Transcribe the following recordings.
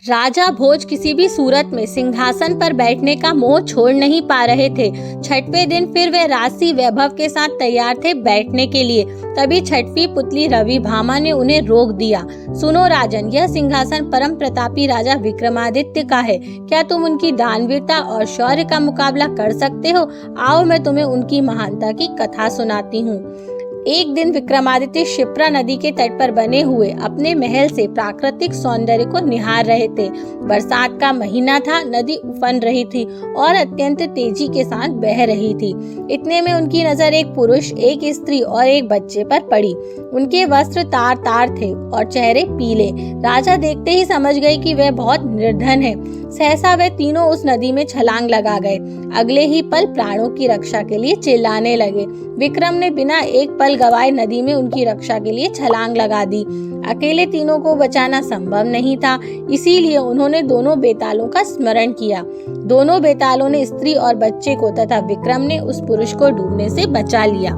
राजा भोज किसी भी सूरत में सिंहासन पर बैठने का मोह छोड़ नहीं पा रहे थे। छठवें दिन फिर वे राजसी वैभव के साथ तैयार थे बैठने के लिए। तभी छठवीं पुतली रवि भामा ने उन्हें रोक दिया। सुनो राजन, यह सिंहासन परम प्रतापी राजा विक्रमादित्य का है। क्या तुम उनकी दानवीरता और शौर्य का मुकाबला कर सकते हो? आओ मैं तुम्हें उनकी महानता की कथा सुनाती हूँ। एक दिन विक्रमादित्य क्षिप्रा नदी के तट पर बने हुए अपने महल से प्राकृतिक सौंदर्य को निहार रहे थे। बरसात का महीना था, नदी उफन रही थी और अत्यंत तेजी के साथ बह रही थी। इतने में उनकी नजर एक पुरुष, एक स्त्री और एक बच्चे पर पड़ी। उनके वस्त्र तार तार थे और चेहरे पीले। राजा देखते ही समझ गए कि वह बहुत निर्धन है। सहसा वे तीनों उस नदी में छलांग लगा गए। अगले ही पल प्राणों की रक्षा के लिए चिल्लाने लगे। विक्रम ने बिना एक पल गवाए नदी में उनकी रक्षा के लिए छलांग लगा दी। अकेले तीनों को बचाना संभव नहीं था, इसीलिए उन्होंने दोनों बेतालों का स्मरण किया। दोनों बेतालों ने स्त्री और बच्चे को तथा विक्रम ने उस पुरुष को डूबने से बचा लिया।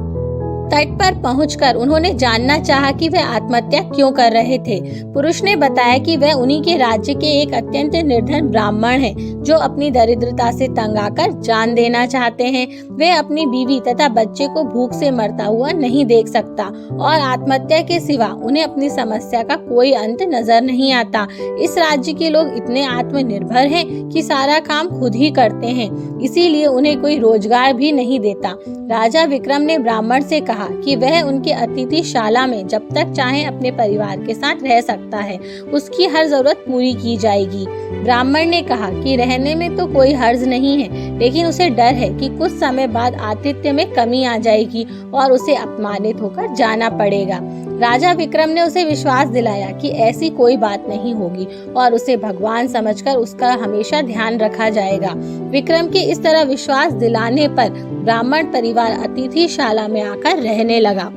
तट पर पहुंचकर उन्होंने जानना चाहा कि वे आत्महत्या क्यों कर रहे थे। पुरुष ने बताया कि वह उन्हीं के राज्य के एक अत्यंत निर्धन ब्राह्मण हैं, जो अपनी दरिद्रता से तंग आकर जान देना चाहते हैं। वे अपनी बीवी तथा बच्चे को भूख से मरता हुआ नहीं देख सकता और आत्महत्या के सिवा उन्हें अपनी समस्या का कोई अंत नजर नहीं आता। इस राज्य के लोग इतने आत्मनिर्भर हैं कि सारा काम खुद ही करते हैं, इसीलिए उन्हें कोई रोजगार भी नहीं देता। राजा विक्रम ने ब्राह्मण से कहा कि वह उनके अतिथिशाला में जब तक चाहे अपने परिवार के साथ रह सकता है, उसकी हर जरूरत पूरी की जाएगी। ब्राह्मण ने कहा कि रहने में तो कोई हर्ज नहीं है, लेकिन उसे डर है कि कुछ समय बाद आतिथ्य में कमी आ जाएगी और उसे अपमानित होकर जाना पड़ेगा। राजा विक्रम ने उसे विश्वास दिलाया कि ऐसी कोई बात नहीं होगी और उसे भगवान समझकर उसका हमेशा ध्यान रखा जाएगा। विक्रम के इस तरह विश्वास दिलाने पर ब्राह्मण परिवार अतिथिशाला में आकर रहने लगा।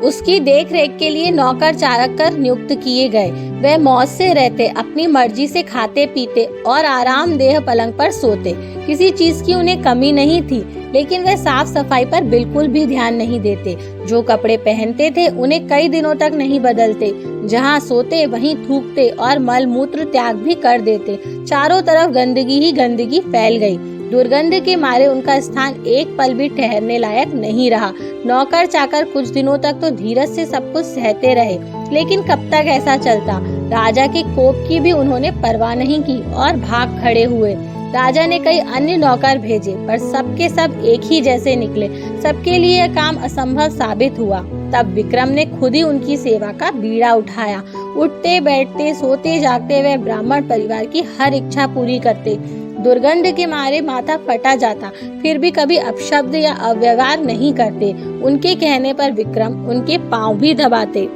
उसकी देख रेख के लिए नौकर चाकर नियुक्त किए गए। वे मौज से रहते, अपनी मर्जी से खाते पीते और आरामदेह पलंग पर सोते। किसी चीज की उन्हें कमी नहीं थी, लेकिन वे साफ सफाई पर बिल्कुल भी ध्यान नहीं देते। जो कपड़े पहनते थे उन्हें कई दिनों तक नहीं बदलते। जहाँ सोते वहीं थूकते और मल मूत्र त्याग भी कर देते। चारों तरफ गंदगी ही गंदगी फैल गई। दुर्गंध के मारे उनका स्थान एक पल भी ठहरने लायक नहीं रहा। नौकर चाकर कुछ दिनों तक तो धीरज से सब कुछ सहते रहे, लेकिन कब तक ऐसा चलता? राजा के कोप की भी उन्होंने परवाह नहीं की और भाग खड़े हुए। राजा ने कई अन्य नौकर भेजे, पर सबके सब एक ही जैसे निकले। सबके लिए यह काम असंभव साबित हुआ। तब विक्रम ने खुद ही उनकी सेवा का बीड़ा उठाया। उठते बैठते सोते जागते वे ब्राह्मण परिवार की हर इच्छा पूरी करते। दुर्गंध के मारे माथा फटा जाता, फिर भी कभी अपशब्द या अव्यवहार नहीं करते। उनके कहने पर विक्रम उनके पांव भी दबाते।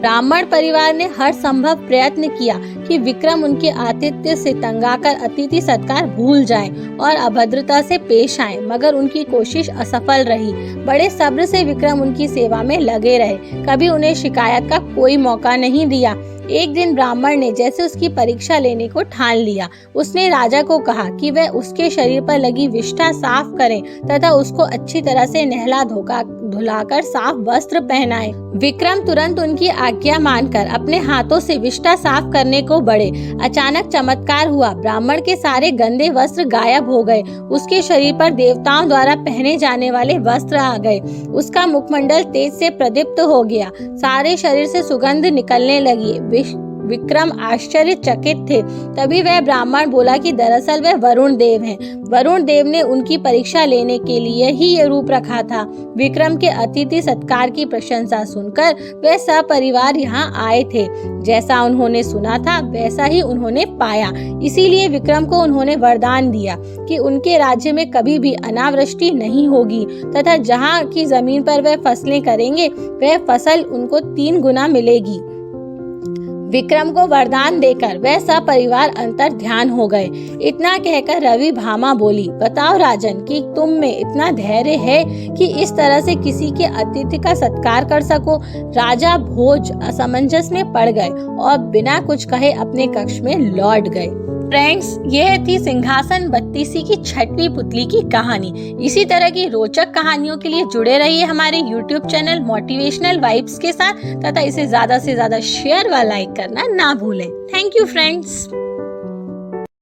ब्राह्मण परिवार ने हर संभव प्रयत्न किया कि विक्रम उनके आतिथ्य से तंगाकर अतिथि सत्कार भूल जाएं और अभद्रता से पेश आएं, मगर उनकी कोशिश असफल रही। बड़े सब्र से विक्रम उनकी सेवा में लगे रहे, कभी उन्हें शिकायत का कोई मौका नहीं दिया। एक दिन ब्राह्मण ने जैसे उसकी परीक्षा लेने को ठान लिया। उसने राजा को कहा कि वह उसके शरीर पर लगी विष्ठा साफ करें तथा उसको अच्छी तरह से नहला धुलाकर साफ वस्त्र पहनाए। विक्रम तुरंत उनकी आज्ञा मानकर अपने हाथों से विष्ठा साफ करने को बढ़े। अचानक चमत्कार हुआ। ब्राह्मण के सारे गंदे वस्त्र गायब हो गए। उसके शरीर पर देवताओं द्वारा पहने जाने वाले वस्त्र आ गए। उसका मुखमंडल तेज से प्रदीप्त हो गया। सारे शरीर से सुगंध निकलने लगी। विक्रम आश्चर्यचकित थे। तभी वह ब्राह्मण बोला कि दरअसल वह वरुण देव हैं। वरुण देव ने उनकी परीक्षा लेने के लिए ही ये रूप रखा था। विक्रम के अतिथि सत्कार की प्रशंसा सुनकर वे सपरिवार यहाँ आए थे। जैसा उन्होंने सुना था वैसा ही उन्होंने पाया। इसीलिए विक्रम को उन्होंने वरदान दिया कि उनके राज्य में कभी भी अनावृष्टि नहीं होगी तथा जहाँ की जमीन पर वह फसलें करेंगे वह फसल उनको 3 गुना मिलेगी। विक्रम को वरदान देकर वह सब परिवार अंतर ध्यान हो गए। इतना कहकर रवि भामा बोली, बताओ राजन कि तुम में इतना धैर्य है कि इस तरह से किसी के अतिथि का सत्कार कर सको। राजा भोज असमंजस में पड़ गए और बिना कुछ कहे अपने कक्ष में लौट गए। फ्रेंड्स, यह थी सिंहासन बत्तीसी की छठवीं पुतली की कहानी। इसी तरह की रोचक कहानियों के लिए जुड़े रहिए हमारे YouTube चैनल मोटिवेशनल वाइब्स के साथ तथा इसे ज्यादा से ज्यादा शेयर व लाइक करना ना भूलें। Thank you friends.